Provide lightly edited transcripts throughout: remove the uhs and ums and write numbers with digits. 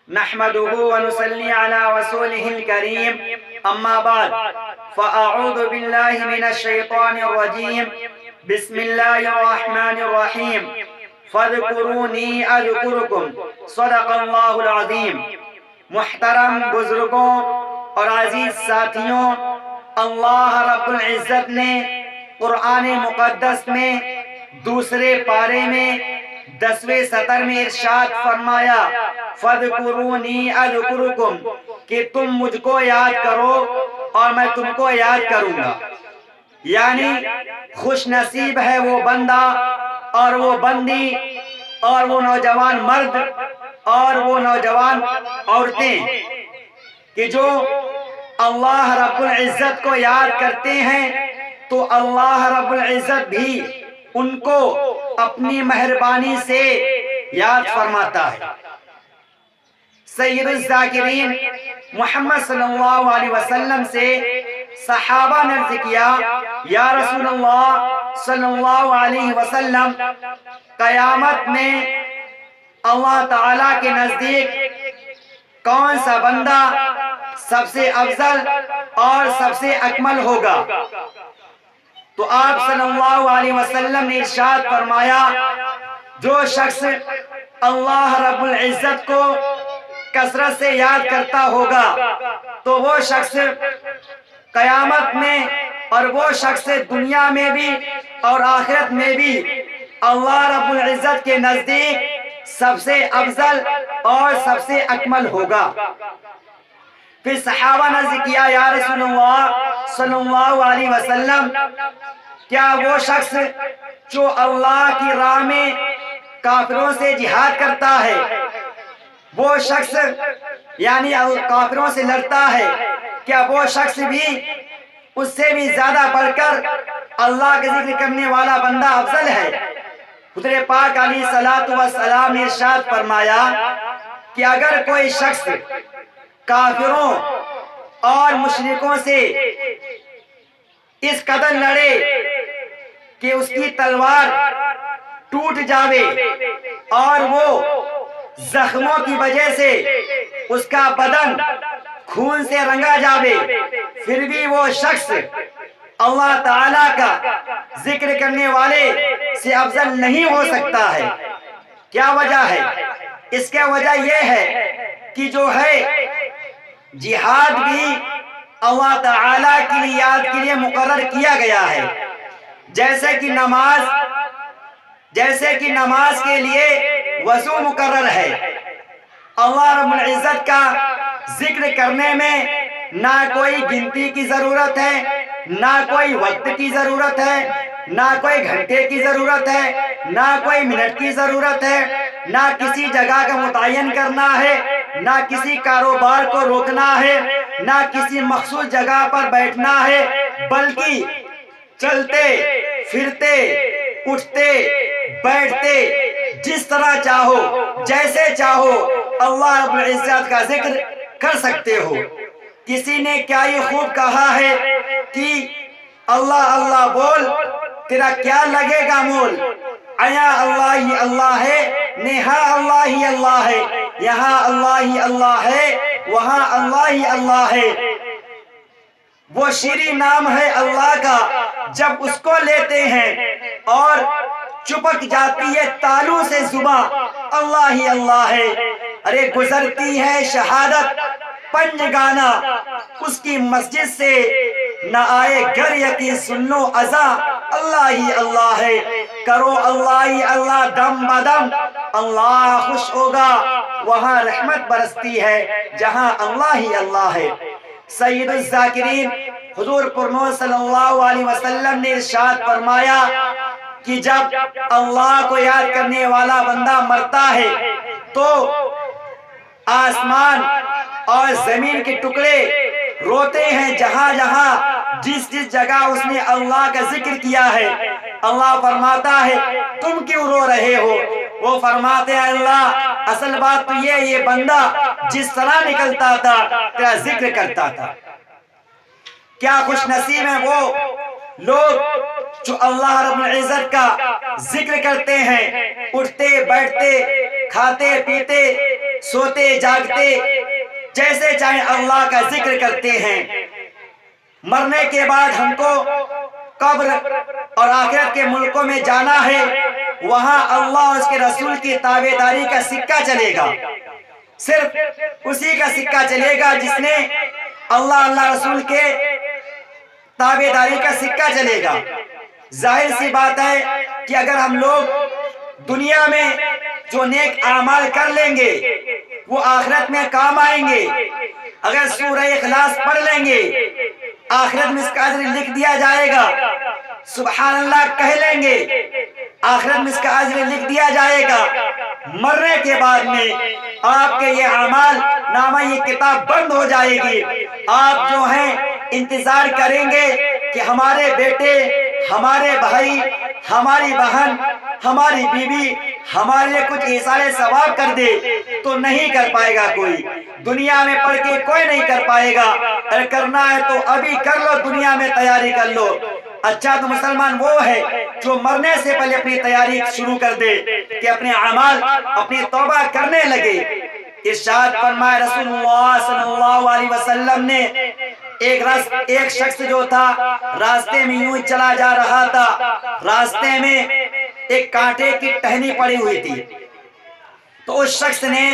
نحمده ونصلي على رسوله الكريم أما بعد فأعوذ بالله من الشيطان الرجيم بسم الله الرحمن الرحيم فاذكروني أذكركم صدق اللہ العظیم۔ محترم بزرگوں اور عزیز ساتھیوں، اللہ رب العزت نے قرآن مقدس میں دوسرے پارے میں 10ویں سطر میں ارشاد فرمایا فَاذْكُرُونِي أَذْكُرُكُمْ کہ تم مجھ کو یاد کرو اور میں تم کو یاد کروں گا۔ یعنی خوش نصیب ہے وہ بندہ اور وہ بندی اور وہ نوجوان مرد اور وہ نوجوان عورتیں کہ جو اللہ رب العزت کو یاد کرتے ہیں تو اللہ رب العزت بھی ان کو اپنی مہربانی سے یاد فرماتا ہے۔ سید الذاکرین محمد صلی اللہ علیہ وسلم سے صحابہ نے عرض کیا یا رسول اللہ صلی اللہ علیہ وسلم، قیامت میں اللہ تعالیٰ کے نزدیک کون سا بندہ سب سے افضل اور سب سے اکمل ہوگا؟ تو آپ صلی اللہ علیہ وسلم نے ارشاد فرمایا جو شخص اللہ رب العزت کو کثرت سے یاد کرتا ہوگا تو وہ شخص قیامت میں اور وہ شخص دنیا میں بھی اور آخرت میں بھی اللہ رب العزت کے نزدیک سب سے افضل اور سب سے اکمل ہوگا۔ پھر صحابہ نے عرض کیا یا رسول اللہ صلی اللہ علیہ وسلم، کیا وہ شخص جو اللہ کی راہ میں کافروں سے جہاد کرتا ہے، وہ شخص یعنی کافروں سے لڑتا ہے، کیا وہ شخص بھی اس سے بھی زیادہ بڑھ کر اللہ کا ذکر کرنے والا بندہ افضل ہے؟ حضور پاک علیہ الصلوۃ والسلام نے ارشاد فرمایا کہ اگر کوئی شخص کافروں اور مشرکوں سے اس قدر لڑے کہ اس کی تلوار ٹوٹ جاوے اور وہ زخموں کی وجہ سے اس کا بدن خون سے رنگا جاوے، پھر بھی وہ شخص اللہ تعالیٰ کا ذکر کرنے والے سے افضل نہیں ہو سکتا ہے۔ کیا وجہ ہے؟ اس کا وجہ یہ ہے کہ جو ہے جہاد بھی اللہ تعالیٰ کی یاد کے لیے مقرر کیا گیا ہے، جیسے کہ نماز کے لیے وضو مقرر ہے۔ اللہ رب العزت کا ذکر کرنے میں نہ کوئی گنتی کی ضرورت ہے، نہ کوئی وقت کی ضرورت ہے، نہ کوئی گھنٹے کی ضرورت ہے، نہ کوئی منٹ کی ضرورت ہے، نہ کسی جگہ کا متعین کرنا ہے، نہ کسی کاروبار کو روکنا ہے، نہ کسی مخصوص جگہ پر بیٹھنا ہے، بلکہ چلتے پھرتے اٹھتے بیٹھتے جس طرح چاہو جیسے چاہو اللہ رب العزت کا ذکر کر سکتے ہو۔ کسی نے کیا یہ خوب کہا ہے کہ اللہ اللہ بول تیرا کیا لگے گا مول، آیا اللہ ہی اللہ ہے، نہا اللہ ہی اللہ ہے، یہاں اللہ ہی اللہ ہے، وہاں اللہ ہی اللہ ہے۔ وہ شیریں نام ہے اللہ کا، جب اس کو لیتے ہیں اور چپک جاتی ہے تالو سے زباں، اللہ ہی اللہ ہے۔ ارے گزرتی ہے شہادت پنج گانا، اس کی مسجد سے نہ آئے گھر یقین سن لو ازاں، اللہ ہی اللہ ہے۔ کرو اللہ ہی اللہ دم بدم، اللہ خوش ہوگا، وہاں رحمت برستی ہے جہاں اللہ ہی اللہ ہے۔ سید الذاکرین حضور پرنور صلی اللہ علیہ وسلم نے ارشاد فرمایا کہ جب اللہ کو یاد کرنے والا بندہ مرتا ہے تو آسمان اور زمین کے ٹکڑے روتے ہیں، جہاں جہاں جس جس جگہ اس نے اللہ کا ذکر کیا ہے۔ اللہ فرماتا ہے تم کیوں رو رہے ہو؟ وہ فرماتے ہیں اللہ اصل بات تو یہ بندہ جس طرح نکلتا تھا تیرا ذکر کرتا تھا۔ کیا خوش نصیب ہیں وہ لوگ جو اللہ رب العزت کا ذکر کرتے ہیں، اٹھتے بیٹھتے کھاتے پیتے سوتے جاگتے جیسے چاہے اللہ کا ذکر کرتے ہیں۔ مرنے کے بعد ہم کو قبر اور آخرت کے ملکوں میں جانا ہے، وہاں اللہ اور اس کے رسول کی تابعداری کا سکہ چلے گا۔ صرف اسی کا سکہ چلے گا جس نے اللہ رسول کے تابعداری کا سکہ چلے گا۔ ظاہر سی بات ہے کہ اگر ہم لوگ دنیا میں جو نیک اعمال کر لیں گے وہ آخرت میں کام آئیں گے۔ اگر سورہ اخلاص پڑھ لیں گے آخرت میں اس کا اجر لکھ دیا جائے گا۔ سبحان اللہ کہہ لیں گے آخرت میں اس کا اجر لکھ دیا جائے گا۔ مرنے کے بعد میں آپ کے یہ اعمال نامہ یہ کتاب بند ہو جائے گی۔ آپ جو ہیں انتظار کریں گے کہ ہمارے بیٹے، ہمارے بھائی، ہماری بہن، ہماری بیوی ہمارے لیے کچھ ایثار ثواب کر دے، تو نہیں کر پائے گا کوئی۔ دنیا میں پڑھ کے کوئی نہیں کر پائے گا۔ اگر کرنا ہے تو ابھی کر لو، دنیا میں تیاری کر لو۔ اچھا تو مسلمان وہ ہے جو مرنے سے پہلے اپنی تیاری شروع کر دے کہ اپنے اعمال اپنی توبہ کرنے لگے۔ ارشاد فرمائے رسول اللہ صلی اللہ علیہ وسلم نے، ایک شخص جو تھا راستے میں یوں چلا جا رہا تھا، راستے میں ایک کانٹے کی ٹہنی پڑی ہوئی تھی، تو اس شخص نے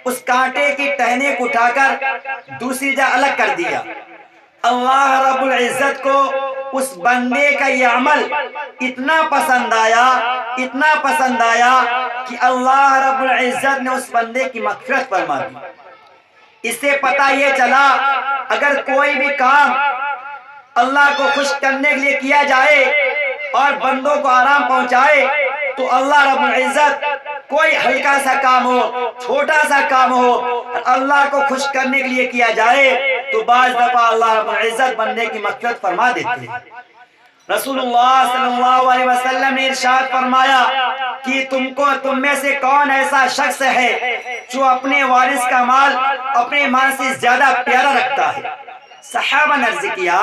اس کانٹے کی ٹہنی کو اٹھا کر دوسری جگہ الگ کر دیا۔ اللہ رب العزت کو اس بندے کا یہ عمل اتنا پسند آیا کہ اللہ رب العزت نے اس بندے کی مغفرت فرما دی۔ اس سے پتہ یہ چلا اگر کوئی بھی کام اللہ کو خوش کرنے کے لیے کیا جائے اور بندوں کو آرام پہنچائے تو اللہ رب العزت کوئی ہلکا سا کام ہو، چھوٹا سا کام ہو، اللہ کو خوش کرنے کے لیے کیا جائے تو بعض دفعہ اللہ رب العزت بندے کی مغفرت فرما دیتے ہیں۔ رسول اللہ صلی اللہ علیہ وسلم نے ارشاد فرمایا کہ تم میں سے کون ایسا شخص ہے جو اپنے وارث کا مال اپنے مال سے زیادہ پیارا رکھتا ہے؟ صحابہ نے عرض کیا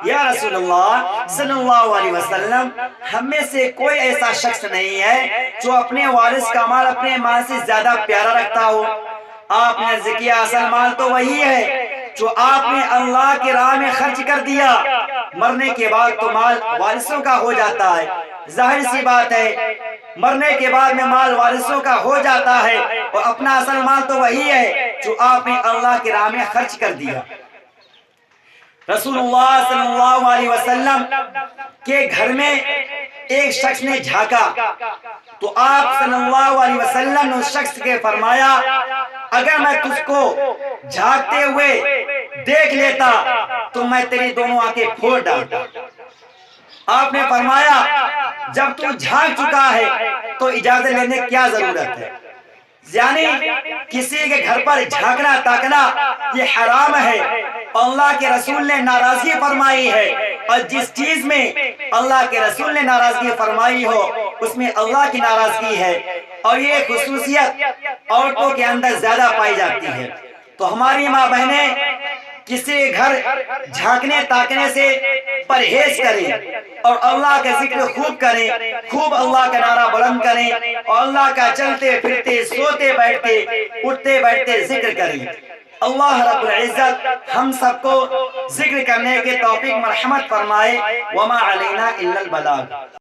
یا رسول اللہ صلی اللہ علیہ وسلم، ہم میں سے کوئی ایسا شخص نہیں ہے جو اپنے وارث کا مال اپنے مال سے زیادہ پیارا رکھتا ہو۔ آپ نے عرض کیا اصل مال تو وہی ہے جو آپ نے اللہ کی راہ میں خرچ کر دیا، مرنے کے بعد تو مال وارثوں کا ہو جاتا ہے۔ ظاہر سی بات ہے مرنے کے بعد میں مال وارثوں کا ہو جاتا ہے، اور اپنا اصل مال تو وہی ہے جو آپ نے اللہ کی راہ میں خرچ کر دیا۔ رسول اللہ صلی اللہ علیہ وسلم کے گھر میں ایک شخص نے جھانکا تو آپ صلی اللہ علیہ وسلم نے اس شخص کے فرمایا اگر میں تجھ کو جھانکتے ہوئے دیکھ لیتا تو میں تیری دونوں آنکھیں پھوڑ ڈالتا۔ آپ نے فرمایا جب تو جھانک چکا ہے تو اجازت لینے کی کیا ضرورت ہے؟ یعنی کسی کے گھر پر جھانکنا تاکنا یہ حرام ہے، اللہ کے رسول نے ناراضگی فرمائی ہے، اور جس چیز میں اللہ کے رسول نے ناراضگی فرمائی ہو اس میں اللہ کی ناراضگی ہے، اور یہ خصوصیت عورتوں کے اندر زیادہ پائی جاتی ہے۔ تو ہماری ماں بہنیں کسی گھر جھانکنے تاکنے سے پرہیز کریں اور اللہ کا ذکر خوب کریں، خوب اللہ کا نعرہ بلند کریں، اور اللہ کا چلتے پھرتے سوتے بیٹھتے اٹھتے بیٹھتے ذکر کریں۔ اللہ رب العزت ہم سب کو ذکر کرنے کے توفیق مرحمت فرمائے۔ وما علینا الا البلاغ۔